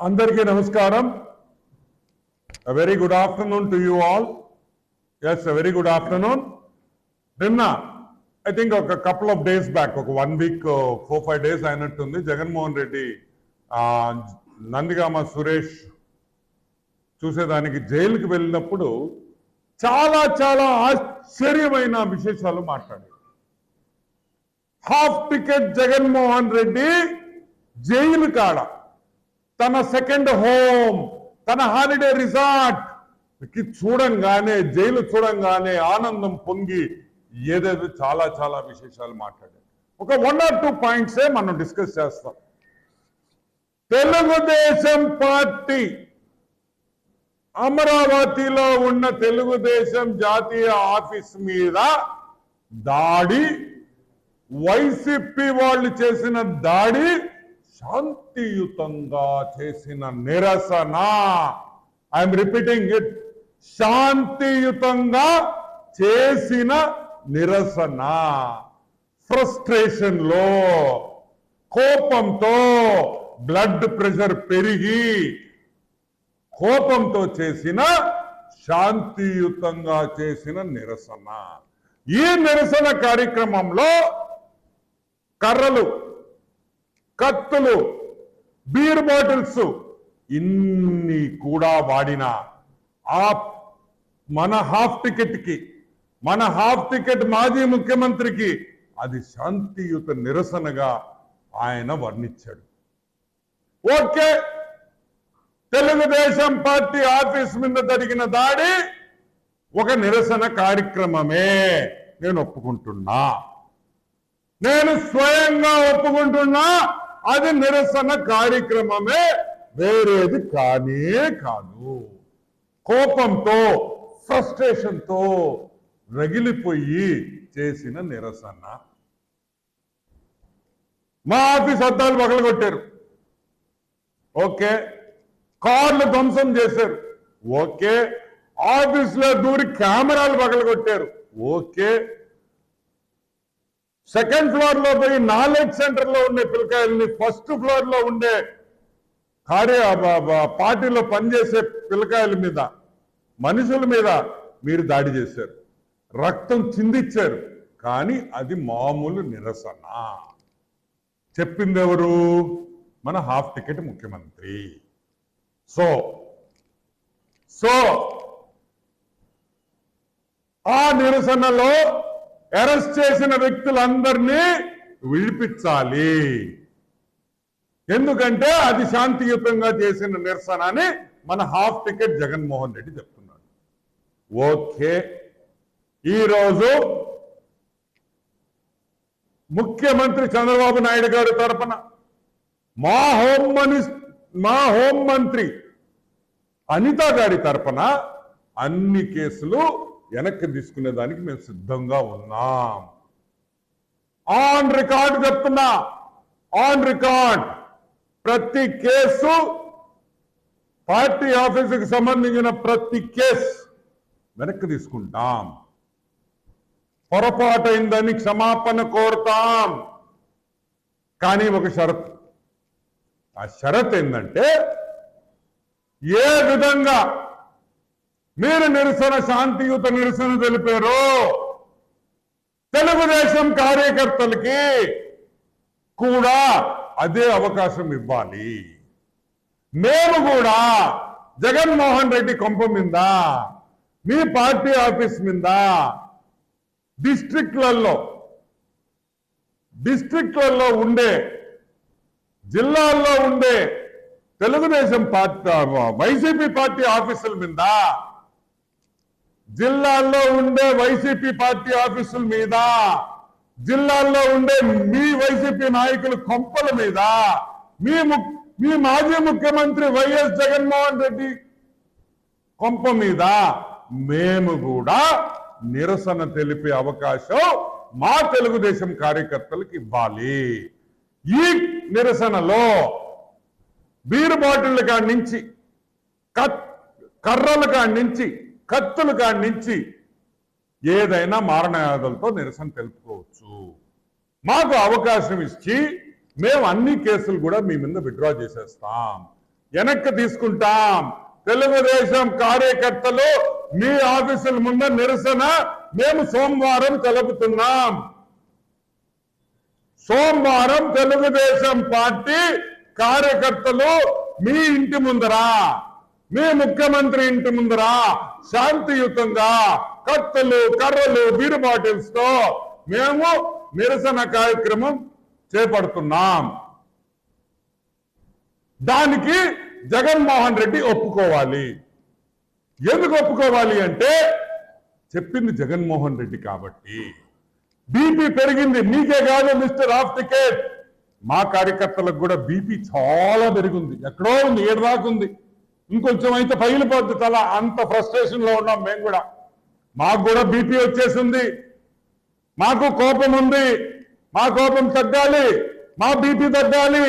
Andariki namaskaram. A very good afternoon to you all. Yes, a very good afternoon. Nimna, I think a couple of days back, 1 week, 4-5 days అయినట్టుంది జగన్మోహన్ రెడ్డి నందిగామ సురేష్ చూసేదానికి జైలుకి వెళ్ళినప్పుడు చాలా చాలా ఆశ్చర్యమైన విశేషాలు మాట్లాడారు. Half ticket Jaganmohan Reddy jail కాడ తన సెకండ్ హోమ్, తన హాలిడే రిసార్ట్ కి చూడంగానే, జైలు చూడంగానే ఆనందం పొంగి ఏదేదో చాలా చాలా విశేషాలు మాట్లాడారు. ఒక 1 or 2 పాయింట్సే మనం డిస్కస్ చేస్తాం. తెలుగుదేశం పార్టీ అమరావతిలో ఉన్న తెలుగుదేశం జాతీయ ఆఫీస్ మీద దాడి, వైసీపీ వాళ్ళు చేసిన దాడి శాంతియుతంగా చేసిన నిరసన. ఐఎమ్ రిపీటింగ్ ఇట్, శాంతియుతంగా చేసిన నిరసన. ఫ్రస్ట్రేషన్ లో, కోపంతో, బ్లడ్ ప్రెషర్ పెరిగి కోపంతో చేసిన, శాంతియుతంగా చేసిన నిరసన. ఈ నిరసన కార్యక్రమంలో కర్రలు, కత్తులు, బీర్ బాటిల్స్ ఇన్ని కూడా వాడిన ఆ మన హాఫ్ టికెట్ మాజీ ముఖ్యమంత్రికి అది శాంతియుత నిరసనగా ఆయన వర్ణించాడు. ఓకే, తెలుగుదేశం పార్టీ ఆఫీస్ మీద జరిగిన దాడి ఒక నిరసన కార్యక్రమమే, నేను ఒప్పుకుంటున్నా. నేను స్వయంగా ఒప్పుకుంటున్నా, అది నిరసన కార్యక్రమమే, వేరేది కానే కాదు. కోపంతో, ఫ్రస్ట్రేషన్తో రగిలిపోయి చేసిన నిరసన. మా ఆఫీస్ అద్దాలు పగలగొట్టారు, ఓకే. కార్లు ధ్వంసం చేశారు, ఓకే. ఆఫీసులో దూరి కెమెరాలు పగలగొట్టారు, ఓకే. సెకండ్ ఫ్లోర్ లో పోయి నాలెడ్జ్ సెంటర్ లో ఉండే పిల్లకాయల్ని ఫస్ట్ ఫ్లోర్ లో ఉండే పార్టీలో పనిచేసే పిల్లకాయల మీద, మనుషుల మీద మీరు దాడి చేశారు, రక్తం చిందించారు. కానీ అది మామూలు నిరసన. చెప్పింది ఎవరు? మన హాఫ్ టికెట్ ముఖ్యమంత్రి. సో ఆ నిరసనలో అరెస్ట్ చేసిన వ్యక్తులందరినీ విడిపించాలి, ఎందుకంటే అది శాంతియుతంగా చేసిన నిరసన అని మన హాఫ్ టికెట్ జగన్మోహన్ రెడ్డి చెప్తున్నాడు. ఓకే, ఈరోజు ముఖ్యమంత్రి చంద్రబాబు నాయుడు గారి తరపున మా హోంమంత్రి అనిత గారి తరపున అన్ని కేసులు వెనక్కి తీసుకునేదానికి మేము సిద్ధంగా ఉన్నాం. ఆన్ రికార్డ్ చెప్తున్నా, ఆన్ రికార్డ్, ప్రతి కేసు, పార్టీ ఆఫీసుకి సంబంధించిన ప్రతి కేసు వెనక్కి తీసుకుంటాం. పొరపాటైందని క్షమాపణ కోరుతాం. కానీ ఒక షరతు. ఆ షరత్ ఏంటంటే, ఏ విధంగా మీరు శాంతియుత నిరసన తెలిపారో తెలుగుదేశం కార్యకర్తలకి కూడా అదే అవకాశం ఇవ్వాలి. మేము కూడా జగన్మోహన్ రెడ్డి కొంప మీద, మీ పార్టీ ఆఫీస్ మీద, డిస్ట్రిక్ట్లలో ఉండే, జిల్లాల్లో ఉండే తెలుగుదేశం పార్టీ, వైసీపీ పార్టీ ఆఫీసుల మీద, జిల్లాల్లో ఉండే వైసీపీ పార్టీ ఆఫీసుల మీద, జిల్లాల్లో ఉండే మీ వైసీపీ నాయకుల కొంపల మీద, మీ మాజీ ముఖ్యమంత్రి వైఎస్ జగన్మోహన్ రెడ్డి కొంప మీద మేము కూడా నిరసన తెలిపే అవకాశం మా తెలుగుదేశం కార్యకర్తలకు ఇవ్వాలి. ఈ నిరసనలో బీరు బాటిళ్ల కాడి నుంచి, కర్రల కాడి నుంచి, కత్తుల కాడి నుంచి ఏదైనా మారణాయుధాలతో నిరసన తెలుపుకోవచ్చు. మాకు అవకాశం ఇచ్చి మేము అన్ని కేసులు కూడా మీ మీద విత్డ్రా చేసేస్తాం. వెనక్కి తీసుకుంటాం. తెలుగుదేశం కార్యకర్తలు మీ ఆఫీసుల ముందు నిరసన మేము సోమవారం తెలుపుతున్నాం. సోమవారం తెలుగుదేశం పార్టీ కార్యకర్తలు మీ ఇంటి ముందరా, మీ ముఖ్యమంత్రి ఇంటి ముందరా శాంతియుతంగా కత్తులు, కర్రలు, బీరు బాటిల్స్ తో మేము నిరసన కార్యక్రమం చేపడుతున్నాం. దానికి జగన్మోహన్ రెడ్డి ఒప్పుకోవాలి. ఎందుకు ఒప్పుకోవాలి అంటే చెప్పింది జగన్మోహన్ రెడ్డి కాబట్టి. బీపీ పెరిగింది, మీకే కాదు మిస్టర్ ఆఫ్ టికెట్, మా కార్యకర్తలకు కూడా బీపీ చాలా పెరిగింది. ఎక్కడో ఉంది, 7 దాకా ఉంది. ఇంకొంచెం అయితే పగిలిపోద్ది తల, అంత ఫ్రస్ట్రేషన్ లో ఉన్నాం మేము కూడా. మాకు కూడా బీపీ వచ్చేసింది, మాకు కోపం ఉంది. మా కోపం తగ్గాలి, మా బీపీ తగ్గాలి.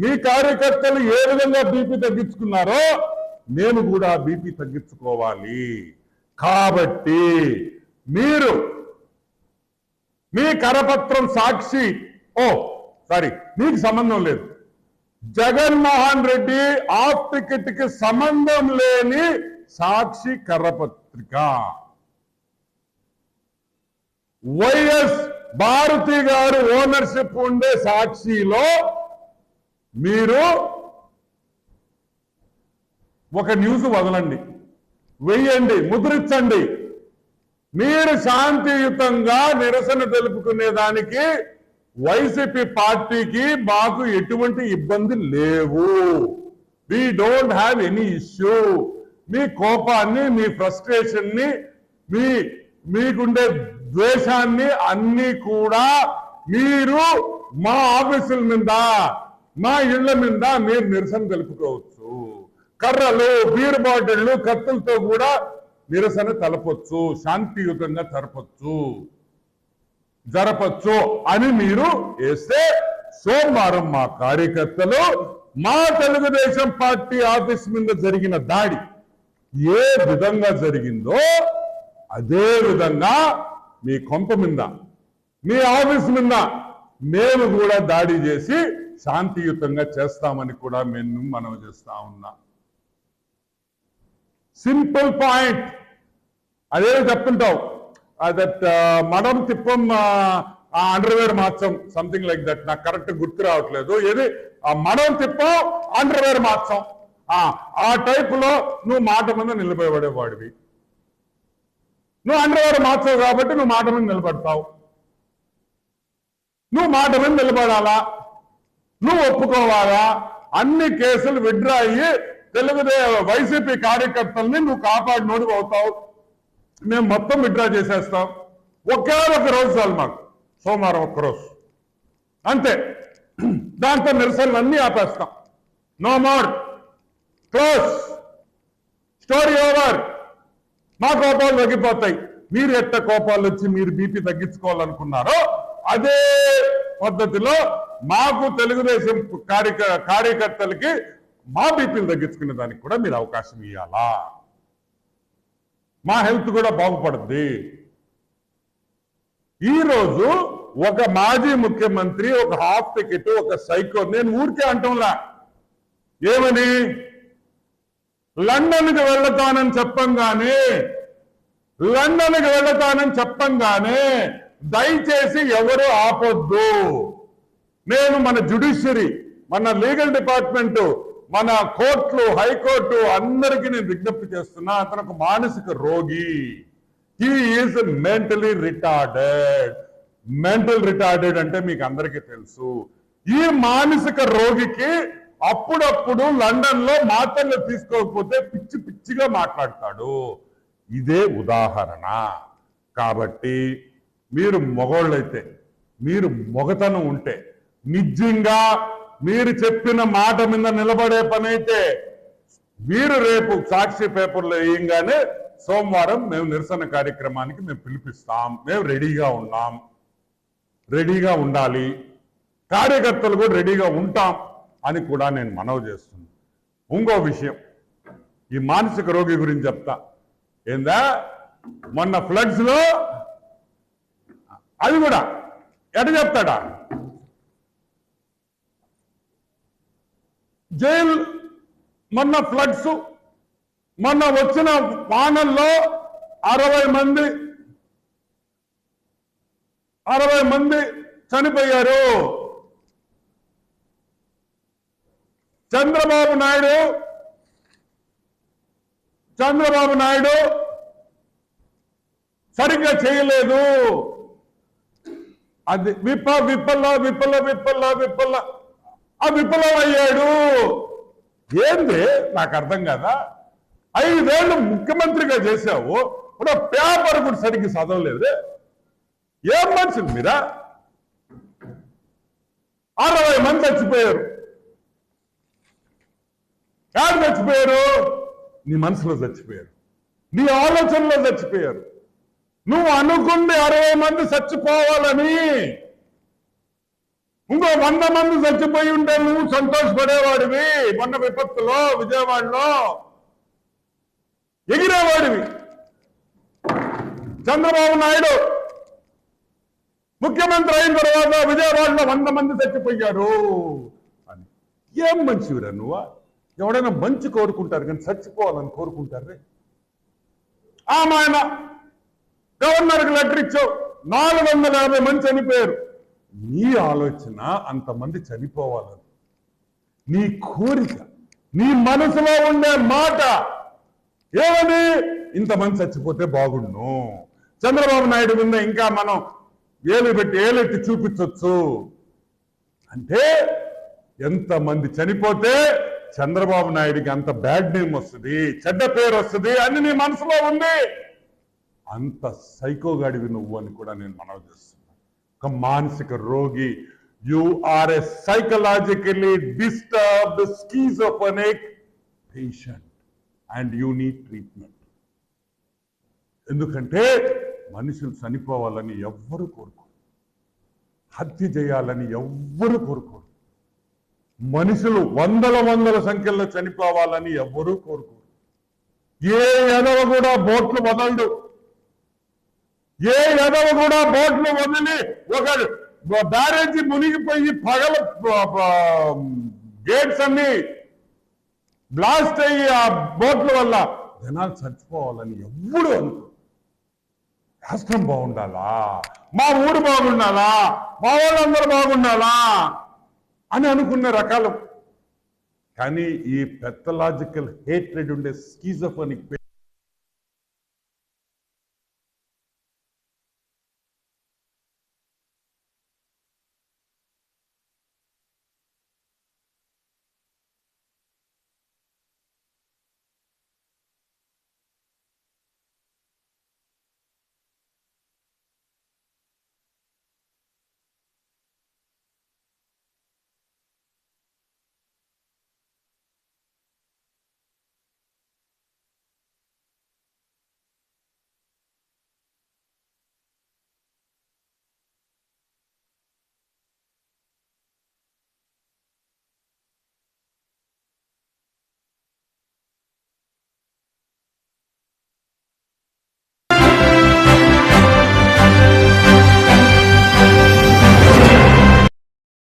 మీ కార్యకర్తలు ఏ విధంగా బీపీ తగ్గించుకున్నారో నేను కూడా బీపీ తగ్గించుకోవాలి. కాబట్టి మీరు మీ కరపత్రం సాక్షి, మీకు సంబంధం లేదు, జగన్మోహన్ రెడ్డి ఆఫ్ టికెట్ కి సంబంధం లేని సాక్షి కరపత్రిక, వైఎస్ భారతి గారు ఓనర్షిప్ ఉండే సాక్షిలో మీరు ఒక న్యూస్ వదలండి, వెయ్యండి, ముద్రించండి. మీరు శాంతియుతంగా నిరసన తెలుపుకునేదానికి వైసీపీ పార్టీకి మాకు ఎటువంటి ఇబ్బంది లేవు. We don't have any issue. మీ కోపాన్ని, మీ ఫ్రస్ట్రేషన్ ని, మీకుండే ద్వేషాన్ని అన్ని కూడా మీరు మా ఆఫీసుల మీద, మా ఇళ్ల మీద మీరు నిరసన తెలుపుకోవచ్చు. కర్రలు, బీర్ బాటిళ్లు, కత్తులతో కూడా నిరసన తెలపొచ్చు, శాంతియుతంగా జరపచ్చు అని మీరు వేస్తే సోమవారం మా కార్యకర్తలు మా తెలుగుదేశం పార్టీ ఆఫీస్ మీద జరిగిన దాడి ఏ విధంగా జరిగిందో అదే విధంగా మీ కొంప మీద, మీ ఆఫీస్ మీద మేము కూడా దాడి చేసి శాంతియుతంగా చేస్తామని కూడా మేము మనవి చేస్తా ఉన్నా. Simple point. అదే చెప్తుంటావు, దట్ మడం తిప్పం అండర్వేర్ మార్చం, సంథింగ్ లైక్ దట్. నాకు కరెక్ట్ గుర్తు రావట్లేదు. ఏది మడం తిప్పం అండర్వేర్ మార్చం, ఆ టైప్ లో నువ్వు మాట మీద నిలబడేవాడివి. నువ్వు అండర్వేర్ మార్చవు కాబట్టి నువ్వు మాట మీద నిలబడతావు. నువ్వు మాట మీద నిలబడాలా, నువ్వు ఒప్పుకోవాలా. అన్ని కేసులు విత్డ్రా అయ్యి వైసీపీ కార్యకర్తల్ని నువ్వు కాపాడినోడు అవుతావు. మేము మొత్తం విత్డ్రా చేసేస్తాం. ఒకే ఒక రోజు చాలు మాకు, సోమవారం ఒక్కరోజు అంతే. దాంతో నిరసనలు అన్ని ఆపేస్తాం. No more, close, story over. మా కోపాలు తగ్గిపోతాయి. మీరు ఎట్ట కోపాలు వచ్చి మీరు బీపీ తగ్గించుకోవాలనుకున్నారో అదే పద్ధతిలో మాకు తెలుగుదేశం కార్యకర్తలకి మా బీపీలు తగ్గించుకునే దానికి కూడా మీరు అవకాశం ఇవ్వాలా. మా హెల్త్ కూడా బాగుపడుద్ది. ఈరోజు ఒక మాజీ ముఖ్యమంత్రి, ఒక హాఫ్ టికెట్, ఒక సైకో, నేను ఊరికే అంటంలా, ఏమని లండన్కి వెళ్తానని చెప్పంగానే దయచేసి ఎవరు ఆపొద్దు. నేను మన జ్యుడిషియరీ, మన లీగల్ డిపార్ట్మెంట్, మన కోర్టులు, హైకోర్టు అందరికీ నేను విజ్ఞప్తి చేస్తున్నా, అతను మానసిక రోగి. He is mentally retarded. Mental retarded అంటే మీకు అందరికీ తెలుసు. ఈ మానసిక రోగికి అప్పుడప్పుడు లండన్ లో మాత్రలు తీసుకోకపోతే పిచ్చి పిచ్చిగా మాట్లాడతాడు. ఇదే ఉదాహరణ. కాబట్టి మీరు మగోళ్ళైతే, మీరు మొగతనం ఉంటే, నిజంగా మీరు చెప్పిన మాట మీద నిలబడే పని అయితే మీరు రేపు సాక్షి పేపర్లో వేయంగానే సోమవారం మేము నిరసన కార్యక్రమానికి మేము పిలిపిస్తాం. మేము రెడీగా ఉన్నాం, రెడీగా ఉండాలి, కార్యకర్తలు కూడా రెడీగా ఉంటాం అని కూడా నేను మనవి చేస్తున్నాను. ఇంకో విషయం, ఈ మానసిక రోగి గురించి చెప్తా. ఏందా, మొన్న ఫ్లడ్స్ లో అది కూడా ఎట చెప్తాడా, మొన్న ఫ్లడ్స్, మొన్న వచ్చిన వానల్లో 60 మంది చనిపోయారు. చంద్రబాబు నాయుడు సరిగ్గా చేయలేదు. అది విఫలం అయ్యాడు. ఏంది నాకు అర్థం కదా. 5 ఏళ్ళు ముఖ్యమంత్రిగా చేశావు, ఇప్పుడు పేపర్ కూడా సరిగ్గా చదవలేదు. ఏం మనుషులు మీరా? 60 మంది చచ్చిపోయారు. ఎవరు చచ్చిపోయారు? నీ మనసులో చచ్చిపోయారు, నీ ఆలోచనలో చచ్చిపోయారు. నువ్వు అనుకుంది 60 మంది చచ్చిపోవాలని, ఇంకో 100 మంది చచ్చిపోయి ఉంటే నువ్వు సంతోషపడేవాడివి. మొన్న విపత్తులో విజయవాడలో ఎగిరేవాడివి. చంద్రబాబు నాయుడు ముఖ్యమంత్రి అయిన తర్వాత విజయవాడలో 100 మంది చచ్చిపోయారు అని. ఏం మంచివిరా నువ్వు? ఎవడైనా మంచి కోరుకుంటారు కానీ చచ్చిపోవాలని కోరుకుంటారే. ఆయన గవర్నర్కి లెటర్ ఇచ్చావు, 450 మంది చనిపోయారు. నీ ఆలోచన అంతమంది చనిపోవాలని, నీ కోరిక, నీ మనసులో ఉండే మాట ఏమని? ఇంతమంది చచ్చిపోతే బాగుండు. చంద్రబాబు నాయుడు మీద ఇంకా మనం ఏలెట్టి చూపించవచ్చు అంటే, ఎంతమంది చనిపోతే చంద్రబాబు నాయుడికి అంత బ్యాడ్ నేమ్ వస్తుంది, చెడ్డ పేరు వస్తుంది అని నీ మనసులో ఉంది. అంత సైకోగాడివి నువ్వు అని కూడా నేను మనవి చేస్తున్నాను. ఒక మానసిక రోగి. You are a psychologically disturbed schizophrenic patient and you need treatment. ఎందుకంటే మనుషులు చనిపోవాలని ఎవ్వరు కోరుకోరు, హత్య చేయాలని ఎవ్వరు కోరుకోరు, మనుషులు వందల సంఖ్యలో చనిపోవాలని ఎవ్వరూ కోరుకోరు. ఏ ఎదవ కూడా బోట్లు వదలడు. ఏ ఎదవ కూడా బోట్లు వదిలి ఒక బ్యారేజీ మునిగిపోయి పగల గేట్స్ అన్ని బ్లాస్ట్ అయ్యి ఆ బోట్ల వల్ల జనాలు చచ్చిపోవాలని ఎవ్వడు అనుకో. రాష్ట్రం బాగుండాలా, మా ఊరు బాగుండాలా, మా వాళ్ళందరూ బాగుండాలా అని అనుకునే రకాలు. కానీ ఈ పెథలాజికల్ హేట్రెడ్ ఉండే స్కీజోఫ్రెనిక్